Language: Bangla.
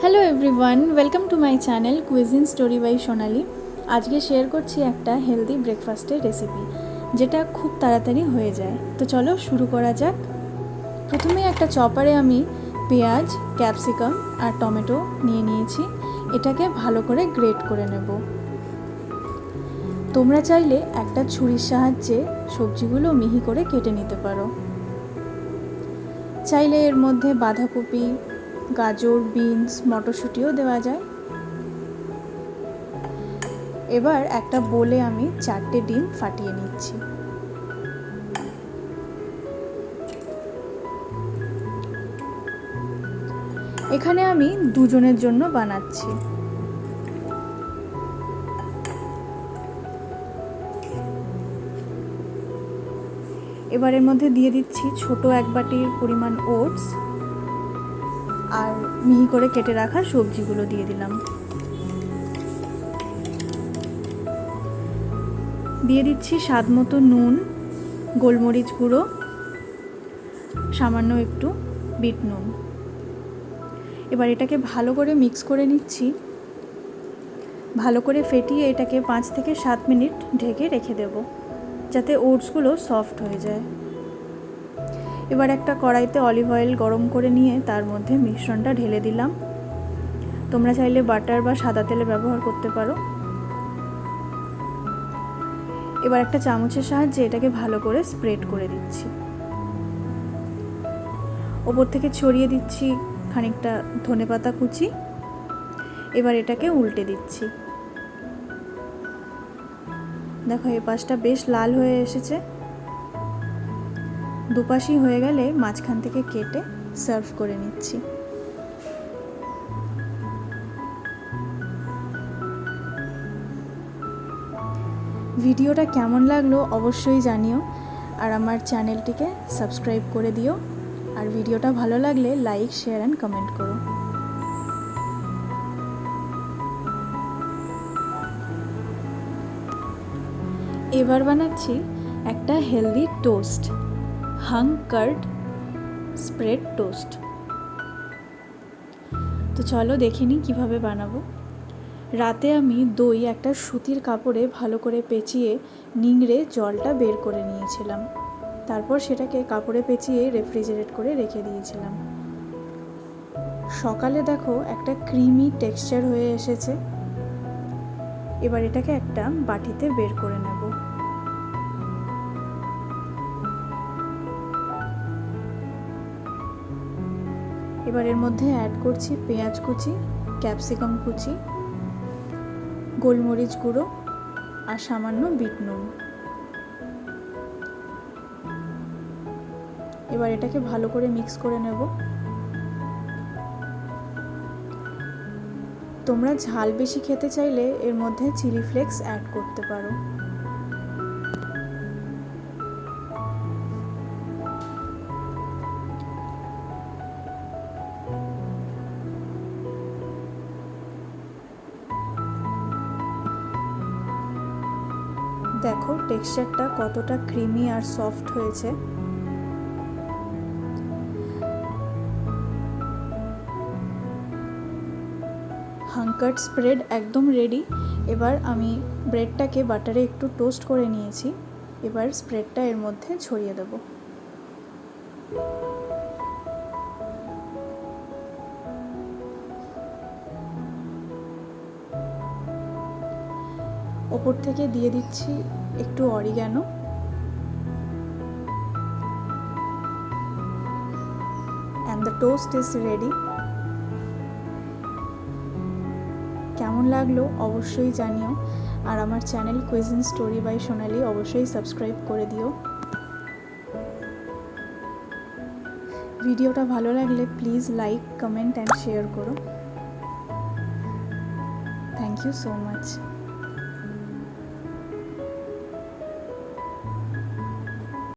Hello everyone, welcome to my channel cuisine story by Sonali. আজকে শেয়ার করছি একটা হেলদি ব্রেকফাস্টের রেসিপি, যেটা খুব তাড়াতাড়ি হয়ে যায়। তো চলো শুরু করা যাক। প্রথমে একটা চপারে আমি পেঁয়াজ, ক্যাপসিকাম আর টমেটো নিয়ে নিয়েছি। এটাকে ভালো করে গ্রেট করে নেব। তোমরা চাইলে একটা ছুরির সাহায্যে সবজিগুলো মিহি করে কেটে নিতে পারো। চাইলে এর মধ্যে বাঁধাকপি, গাজর, বিনস, মটরশুঁটিও দেওয়া যায়। এবার একটা বোলে আমি 4টে ডিম ফাটিয়ে নিচ্ছি। এখানে আমি দুজনের জন্য বানাচ্ছি। এবার এর মধ্যে দিয়ে দিচ্ছি ছোট এক বাটির পরিমাণ ওটস আর মিহি করে কেটে রাখা সবজিগুলো দিয়ে দিলাম। দিয়ে দিচ্ছি স্বাদ মতো নুন, গোলমরিচ গুঁড়ো, সামান্য একটু বিট নুন। এবার এটাকে ভালো করে মিক্স করে নিচ্ছি। ভালো করে ফেটিয়ে এটাকে 5 থেকে 7 মিনিট ঢেকে রেখে দেব, যাতে ওটসগুলো সফট হয়ে যায়। এবার একটা কড়াইতে অলিভ অয়েল গরম করে নিয়ে তার মধ্যে মিশ্রণটা ঢেলে দিলাম। তোমরা চাইলে বাটার বা সাদা তেলে ব্যবহার করতে পারো। এবার একটা চামচের সাহায্যে এটাকে ভালো করে স্প্রেড করে দিচ্ছি। ওপর থেকে ছড়িয়ে দিচ্ছি খানিকটা ধনেপাতা কুচি। এবার এটাকে উল্টে দিচ্ছি। দেখো এই পাশটা বেশ লাল হয়ে এসেছে। দুপাশই হয়ে গেলে মাঝখান থেকে কেটে সার্ভ করে নিচ্ছি। ভিডিওটা কেমন লাগলো অবশ্যই জানিও, আর আমার চ্যানেলটিকে সাবস্ক্রাইব করে দিও। আর ভিডিওটা ভালো লাগলে লাইক, শেয়ার অ্যান্ড কমেন্ট করো। এবার বানাচ্ছি একটা healthy toast, hung curd spread toast. তো চলো দেখে নিই কীভাবে বানাবো। রাতে আমি দই একটা সুতির কাপড়ে ভালো করে পেঁচিয়ে নিংড়ে জলটা বের করে নিয়েছিলাম। তারপর সেটাকে কাপড়ে পেঁচিয়ে রেফ্রিজারেট করে রেখে দিয়েছিলাম। সকালে দেখো একটা ক্রিমি টেক্সচার হয়ে এসেছে। এবার এটাকে একটা বাটিতে বের করে নেব। এবার এর মধ্যে অ্যাড করছি পেঁয়াজ কুচি, ক্যাপসিকাম কুচি, গোলমরিচ গুঁড়ো আর সামান্য বিট নুন। এবার এটাকে ভালো করে মিক্স করে নেব। তোমরা ঝাল বেশি খেতে চাইলে এর মধ্যে চিলি ফ্লেক্স অ্যাড করতে পারো। দেখো টেক্সচারটা কতটা ক্রিমি আর সফট হয়েছে। হাঙ্কার স্প্রেড একদম রেডি। এবার আমি ব্রেডটাকে বাটারে একটু টোস্ট করে নিয়েছি। এবার স্প্রেডটা এর মধ্যে ছড়িয়ে দেব। ওপর থেকে দিয়ে দিচ্ছি একটু oregano. And the toast is ready. কেমন লাগলো অবশ্যই জানিও, আর আমার channel cuisine story by Sonali অবশ্যই সাবস্ক্রাইব করে দিও। ভিডিওটা ভালো লাগলে please like, comment and share করো। Thank you so much.